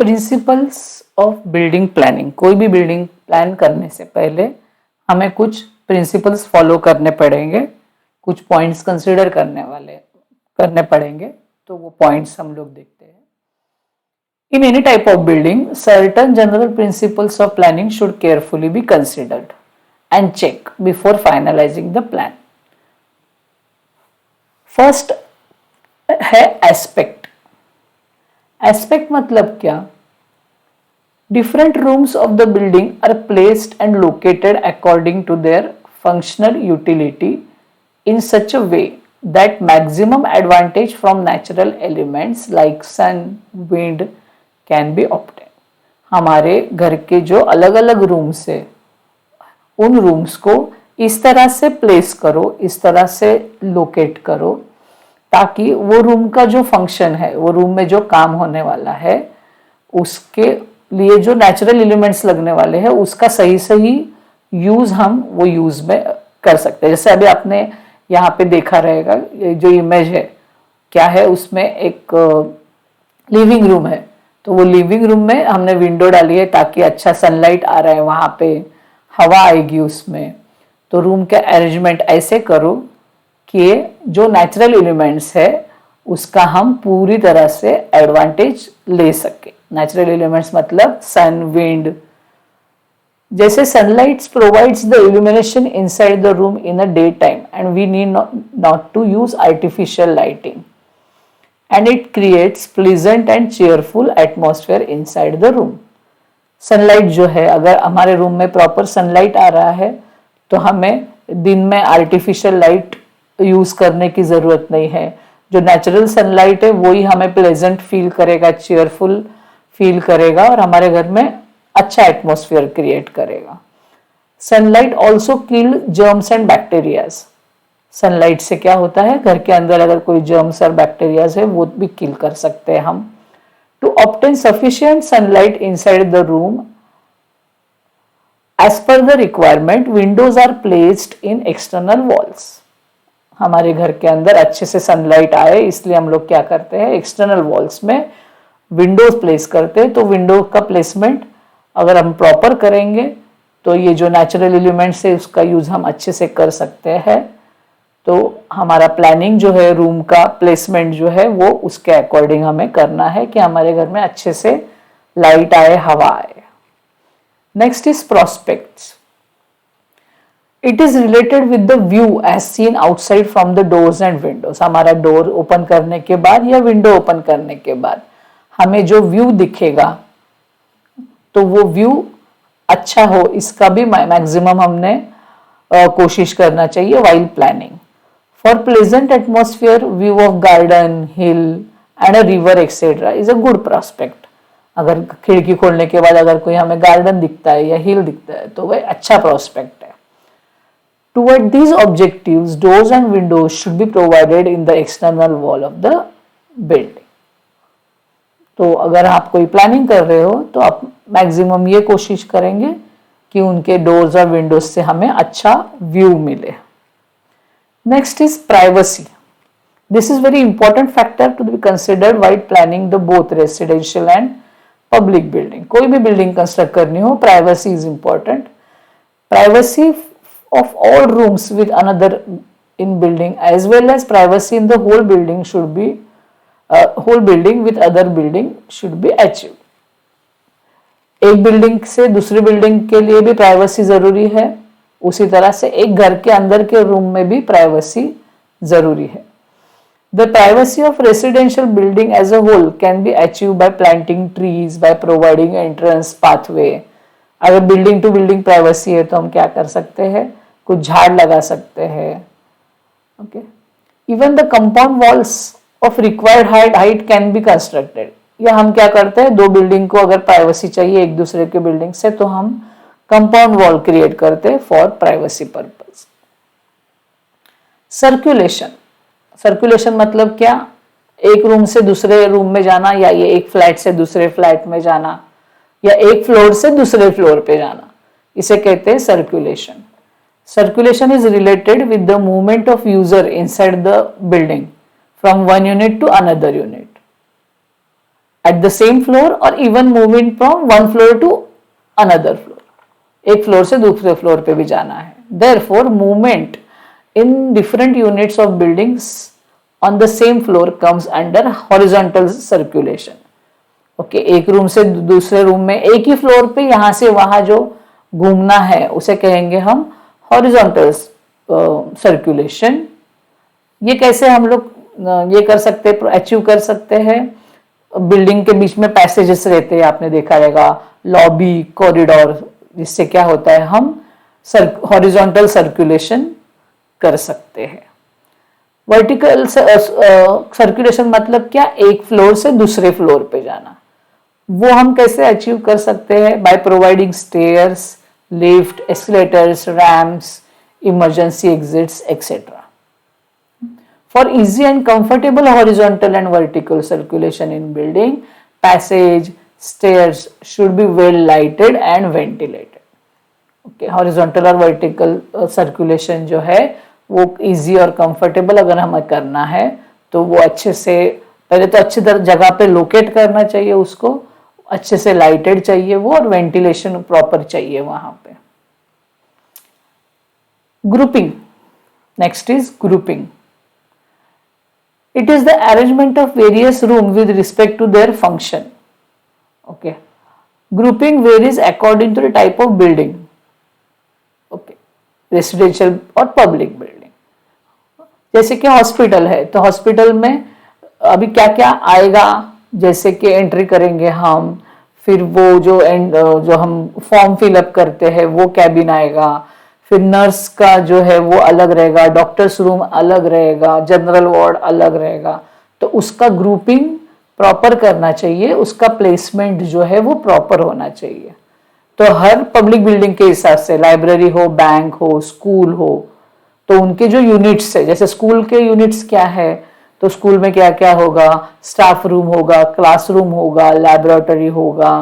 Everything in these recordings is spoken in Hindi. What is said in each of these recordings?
Principles of building planning. कोई भी बिल्डिंग प्लान करने से पहले हमें कुछ प्रिंसिपल्स फॉलो करने पड़ेंगे, कुछ पॉइंट्स कंसिडर करने पड़ेंगे। तो वो पॉइंट्स हम लोग देखते हैं। In any type of building certain general principles of planning should carefully be considered and check before finalising the plan. First है एस्पेक्ट। एस्पेक्ट मतलब क्या? Different rooms of the building are placed and located according to their functional utility in such a way that maximum advantage from natural elements like sun, wind can be obtained. हमारे घर के जो अलग अलग रूम्स है उन रूम्स को इस तरह से प्लेस करो, इस तरह से लोकेट करो ताकि वो रूम का जो फंक्शन है, वो रूम में जो काम होने वाला है उसके लिए जो नेचुरल एलिमेंट्स लगने वाले हैं उसका सही सही यूज हम वो यूज में कर सकते हैं। जैसे अभी आपने यहाँ पे देखा रहेगा, ये जो इमेज है क्या है, उसमें एक लिविंग रूम है। तो वो लिविंग रूम में हमने विंडो डाली है ताकि अच्छा सनलाइट आ रहा है, वहाँ पे हवा आएगी उसमें। तो रूम का अरेंजमेंट ऐसे करो कि जो नेचुरल एलिमेंट्स है उसका हम पूरी तरह से एडवांटेज ले सके। नेचुरल एलिमेंट्स मतलब सन, विंड। जैसे sunlight provides the illumination inside the room in a day time and we need not to use artificial lighting and it creates pleasant and cheerful atmosphere inside the room. Sunlight जो है, अगर हमारे रूम में प्रॉपर सनलाइट आ रहा है तो हमें दिन में आर्टिफिशियल लाइट यूज करने की जरूरत नहीं है। जो नेचुरल सनलाइट है वही हमें प्लेजेंट फील करेगा, चेयरफुल फील करेगा और हमारे घर में अच्छा एटमॉस्फेयर क्रिएट करेगा। Sunlight also kill germs and bacterias. Sunlight से क्या होता है, घर के अंदर अगर कोई जर्म्स और बैक्टीरियाज है वो भी किल कर सकते हैं हम। To obtain sufficient sunlight inside the room as per the requirement windows are placed in external walls. हमारे घर के अंदर अच्छे से सनलाइट आए इसलिए हम लोग क्या करते हैं, एक्सटर्नल वॉल्स में विंडोज प्लेस करते हैं। तो विंडो का प्लेसमेंट अगर हम प्रॉपर करेंगे तो ये जो नेचुरल एलिमेंट्स है उसका यूज हम अच्छे से कर सकते हैं। तो हमारा प्लानिंग जो है, रूम का प्लेसमेंट जो है वो उसके अकॉर्डिंग हमें करना है कि हमारे घर में अच्छे से लाइट आए, हवा आए। Next is prospects. It is related with the view as seen outside from the doors and windows. हमारा डोर ओपन करने के बाद या विंडो ओपन करने के बाद हमें जो व्यू दिखेगा तो वो व्यू अच्छा हो, इसका भी मैक्सिमम हमने कोशिश करना चाहिए while planning. For pleasant atmosphere view of garden, hill and a river etcetera is a good prospect. अगर खिड़की खोलने के बाद अगर कोई हमें गार्डन दिखता है या हिल दिखता है तो वह अच्छा प्रोस्पेक्ट है। Toward these objectives, doors and windows should be provided in the external wall of the building. तो अगर आप कोई प्लानिंग कर रहे हो तो आप मैक्सिमम ये कोशिश करेंगे कि उनके डोर्स और विंडोज से हमें अच्छा व्यू मिले। Next is privacy. This is very important factor to be considered while planning the both residential and public building. कोई भी बिल्डिंग कंस्ट्रक्ट करनी हो, privacy is important. Privacy of all rooms with another in building as well as privacy in the whole building should be whole building with other building should be achieved. एक बिल्डिंग से दूसरी बिल्डिंग के लिए भी प्राइवेसी जरूरी है, उसी तरह से एक घर के अंदर के रूम में भी प्राइवेसी जरूरी है। The privacy of residential building as a whole can be achieved by planting trees, by providing entrance pathway. अगर बिल्डिंग टू बिल्डिंग प्राइवेसी है तो हम क्या कर सकते हैं, कुछ झाड़ लगा सकते हैं। Okay, even the compound walls of required height can be constructed. या हम क्या करते हैं, दो बिल्डिंग को अगर प्राइवेसी चाहिए एक दूसरे के बिल्डिंग से तो हम कंपाउंड वॉल क्रिएट करते हैं for privacy purpose. Circulation. Circulation मतलब क्या, एक रूम से दूसरे रूम में जाना या ये एक फ्लैट से दूसरे फ्लैट में जाना या एक फ्लोर से दूसरे फ्लोर पे जाना, इसे कहते हैं circulation. Circulation is related with the movement of user inside the building from one unit to another unit. at the same floor or even moving from one floor to another floor. एक फ्लोर से दूसरे फ्लोर पे भी जाना है. Therefore, movement in different units of buildings on the same floor comes under horizontal circulation. Okay, एक रूम से दूसरे रूम में एक ही फ्लोर पे यहाँ से वहां जो घूमना है उसे कहेंगे हम हॉरिजॉन्टल सर्कुलेशन. ये कैसे हम लोग ये कर सकते हैं, अचीव कर सकते हैं? बिल्डिंग के बीच में पैसेजेस रहते हैं, आपने देखा रहेगा, लॉबी, कॉरिडोर, जिससे क्या होता है हम हॉरिजॉन्टल सर्कुलेशन कर सकते हैं. वर्टिकल सर्कुलेशन मतलब क्या? एक फ्लोर से दूसरे फ्लोर पे जाना. वो हम कैसे अचीव कर सकते हैं? By providing stairs, lift, escalators, ramps, emergency exits etcetera. For easy and comfortable horizontal and vertical circulation in building, passage, stairs should be well lighted and ventilated. Okay, horizontal और vertical circulation जो है वो easy और comfortable अगर हमें करना है तो वो अच्छे से, पहले तो अच्छी तरह जगह पे लोकेट करना चाहिए, उसको अच्छे से लाइटेड चाहिए वो, और वेंटिलेशन प्रॉपर चाहिए वहां पे. Grouping. Next is grouping. It is the arrangement of various rooms with respect to their function. Okay. Grouping varies according to the type of building. Okay. Residential और public building. जैसे कि हॉस्पिटल है तो हॉस्पिटल में अभी क्या क्या आएगा, जैसे कि एंट्री करेंगे हम, फिर वो जो हम फॉर्म फिलअप करते हैं वो कैबिन आएगा, फिर नर्स का जो है वो अलग रहेगा, डॉक्टर्स रूम अलग रहेगा, जनरल वार्ड अलग रहेगा. तो उसका ग्रुपिंग प्रॉपर करना चाहिए, उसका प्लेसमेंट जो है वो प्रॉपर होना चाहिए. तो हर पब्लिक बिल्डिंग के हिसाब से, लाइब्रेरी हो, बैंक हो, स्कूल हो, तो उनके जो यूनिट्स है, जैसे स्कूल के यूनिट्स क्या है, तो स्कूल में क्या क्या होगा, स्टाफ रूम होगा, क्लासरूम होगा, लैबोरेटरी होगा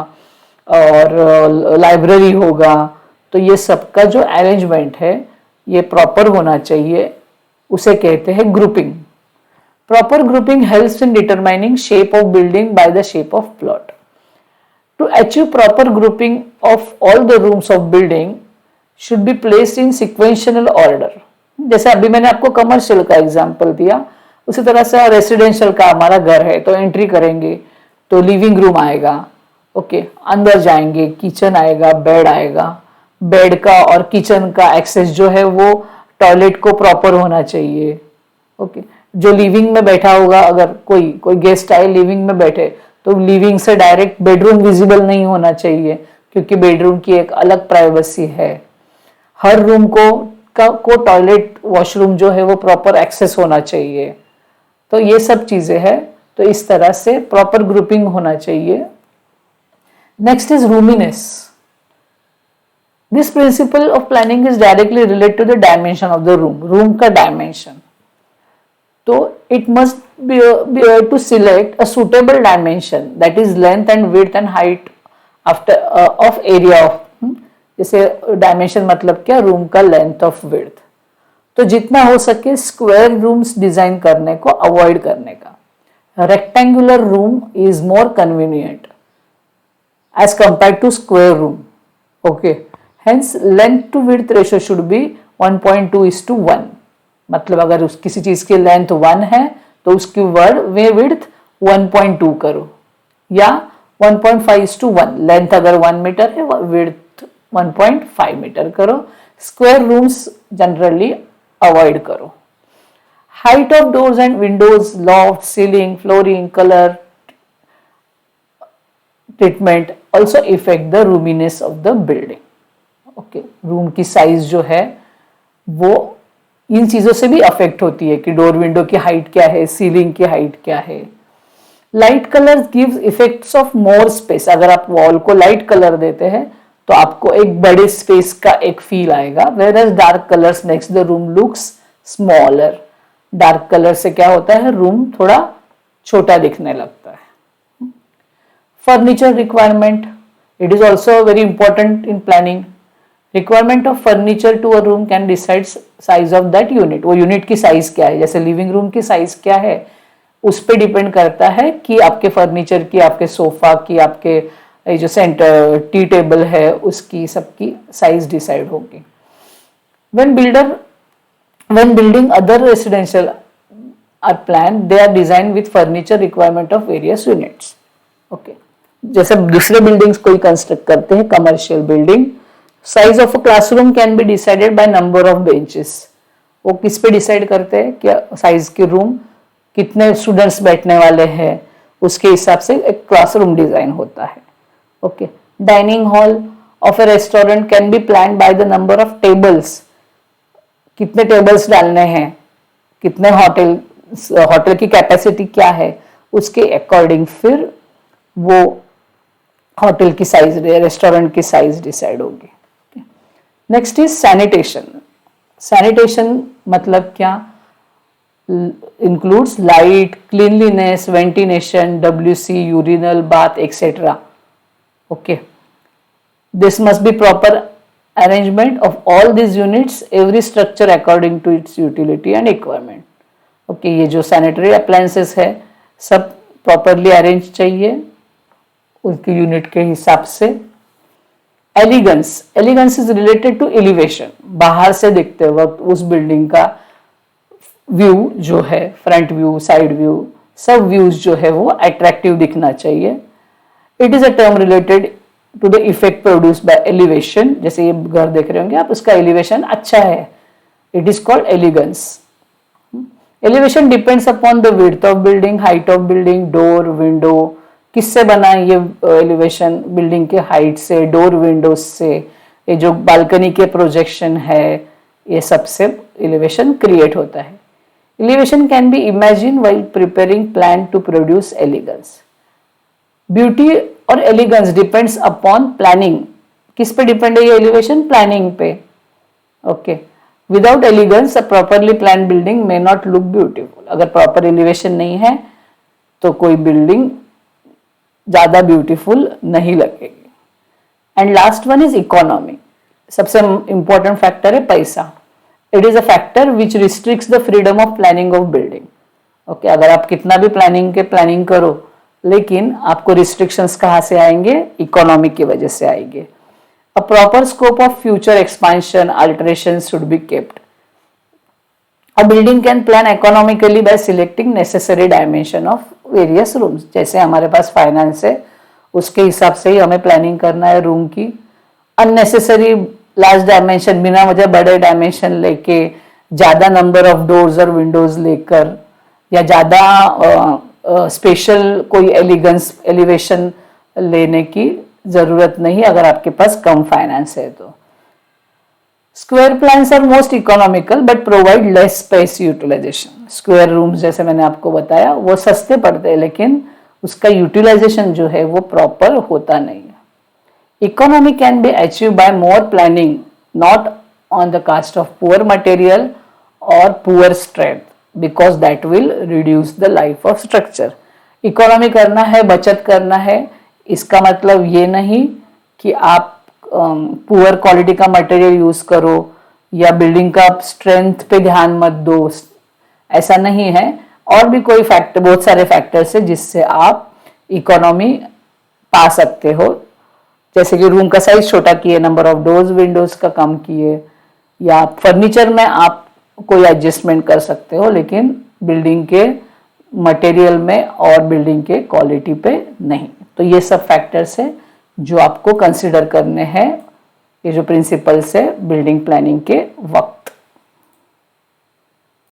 और लाइब्रेरी होगा. तो ये सबका जो अरेंजमेंट है ये प्रॉपर होना चाहिए, उसे कहते हैं grouping. Proper grouping helps in determining shape of building by the shape of plot. To achieve proper grouping of all the rooms of building should be placed in sequential order. जैसे अभी मैंने आपको कमर्शियल का एग्जांपल दिया, उसी तरह से रेसिडेंशियल का हमारा घर है तो एंट्री करेंगे तो लिविंग रूम आएगा. ओके, अंदर जाएंगे, किचन आएगा, बेड आएगा. बेड का और किचन का एक्सेस जो है वो टॉयलेट को प्रॉपर होना चाहिए. ओके, जो लिविंग में बैठा होगा, अगर कोई गेस्ट आए लिविंग में बैठे तो लिविंग से डायरेक्ट बेडरूम विजिबल नहीं होना चाहिए, क्योंकि बेडरूम की एक अलग प्राइवेसी है. हर रूम को टॉयलेट, वॉशरूम जो है वो प्रॉपर एक्सेस होना चाहिए. तो ये सब चीजें हैं, तो इस तरह से प्रॉपर ग्रुपिंग होना चाहिए. Next is roominess. This principle of planning is directly related to the dimension of the room. Room का dimension. तो it must be to select a suitable dimension, that is length and width and height after of area of. जैसे dimension मतलब क्या? रूम का length of width. तो जितना हो सके स्क्वायर रूम्स डिजाइन करने को अवॉइड करने का. Rectangular room is more convenient as compared to square room. Okay. Hence length to width ratio should be 1.2:1. मतलब अगर किसी चीज की लेंथ 1 है तो उसकी विड्थ 1.2 करो, या 1.5:1. लेंथ अगर 1 मीटर है, विड्थ 1.5 मीटर करो. स्क्वायर रूम्स जनरली अवॉइड करो. Height of doors and Windows, loft, ceiling, flooring, colour treatment also affect the roominess of the building. Okay, room की साइज जो है वो इन चीजों से भी अफेक्ट होती है कि डोर विंडो की हाइट क्या है, सीलिंग की हाइट क्या है. Light colour gives effects of more space. अगर आप वॉल को लाइट कलर देते हैं तो आपको एक बड़े स्पेस का एक फील आएगा, whereas dark colours makes the room looks smaller. Dark colour से क्या होता है, रूम थोड़ा छोटा दिखने लगता है. Furniture requirement. It is also very important in planning. Requirement of furniture to a room can decide size of that unit. वो यूनिट की साइज क्या है, जैसे लिविंग रूम की साइज क्या है उस पे डिपेंड करता है कि आपके फर्नीचर की, आपके सोफा की, आपके जो सेंटर टी टेबल है उसकी सबकी साइज डिसाइड होगी। when builder when building other residential are planned, they are designed with furniture requirement of various units. Okay, जैसे दूसरे बिल्डिंग्स कोई कंस्ट्रक्ट करते हैं, commercial building, size of a classroom can be decided by number of benches. वो किस पे डिसाइड करते हैं कि साइज के रूम कितने स्टूडेंट्स बैठने वाले हैं, उसके हिसाब से एक क्लासरूम डिजाइन होता है। Okay, dining hall of A restaurant can be plan by the number of tables, कितने टेबल्स डालने हैं, कितने होटल की कैपेसिटी क्या है, उसके अकॉर्डिंग फिर वो होटल की साइज, रेस्टोरेंट की साइज डिसाइड होगी। Next is sanitation. सैनिटेशन मतलब क्या? Includes light, cleanliness, ventilation, WC, urinal, bath etcetera. Okay, this must be proper arrangement of all these units, every structure according to its utility and requirement. Okay, ये जो sanitary appliances है सब properly arrange चाहिए उसकी यूनिट के हिसाब से। Elegance, elegance is related to elevation. बाहर से देखते वक्त उस बिल्डिंग का व्यू जो है, फ्रंट व्यू, साइड व्यू, सब व्यूज जो है वो अट्रैक्टिव दिखना चाहिए। It is a term related to the effect produced by elevation. जैसे ये घर देख रहे होंगे आप, उसका एलिवेशन अच्छा है, it is called elegance. Elevation depends upon the width of building, height of building, door, window. किससे बना है ये एलिवेशन? बिल्डिंग के हाइट से, डोर, विंडोज से, ये जो बालकनी के प्रोजेक्शन है, ये सबसे एलिवेशन क्रिएट होता है। Elevation can be imagine while preparing plan to produce elegance. Beauty और एलिगेंस डिपेंड्स अपॉन प्लानिंग। किस पे डिपेंड है ये एलिवेशन? प्लानिंग पे। Okay, without elegance a properly plan building may not look beautiful. अगर प्रॉपर एलिवेशन नहीं है तो कोई बिल्डिंग ज्यादा ब्यूटीफुल नहीं लगेगी। And last one is economy. सबसे इंपॉर्टेंट फैक्टर है पैसा। It is a factor which restricts the freedom of planning of building. Okay, अगर आप कितना भी प्लानिंग करो, लेकिन आपको रिस्ट्रिक्शंस कहाँ से आएंगे? इकोनॉमी की वजह से आएंगे। A proper scope of future expansion, alteration should be kept. A building can plan economically bye selecting necessary dimension of various rooms. जैसे हमारे पास फाइनेंस है, उसके हिसाब से ही हमें प्लानिंग करना है रूम की। अननेसेसरी लार्ज डायमेंशन, बिना वजह बड़े डायमेंशन लेके, ज्यादा नंबर ऑफ डोर्स और विंडोज लेकर, या ज्यादा स्पेशल कोई एलिवेशन लेने की जरूरत नहीं अगर आपके पास कम फाइनेंस है तो। Square plans are most economical but provide less space utilisation. Square rooms जैसे मैंने आपको बताया वो सस्ते पड़ते हैं, लेकिन उसका यूटिलाइजेशन जो है वो प्रॉपर होता नहीं है। Economy can be achieve by more planning, not on the cost of poor material और poor strength, because that will reduce the life of structure. Economy करना है, बचत करना है, इसका मतलब ये नहीं कि आप पुअर क्वालिटी का मटेरियल यूज करो या बिल्डिंग का स्ट्रेंथ पे ध्यान मत दो, ऐसा नहीं है। और भी कोई फैक्टर, बहुत सारे फैक्टर्स है जिससे आप इकोनॉमी पा सकते हो। जैसे कि रूम का साइज छोटा किए, नंबर ऑफ डोर्स विंडोज का कम किए, या फर्नीचर में आप कोई एडजस्टमेंट कर सकते हो, लेकिन बिल्डिंग के मटेरियल में और बिल्डिंग के क्वालिटी पे नहीं। तो ये सब फैक्टर्स है जो आपको कंसिडर करने हैं, ये जो प्रिंसिपल्स है बिल्डिंग प्लानिंग के वक्त।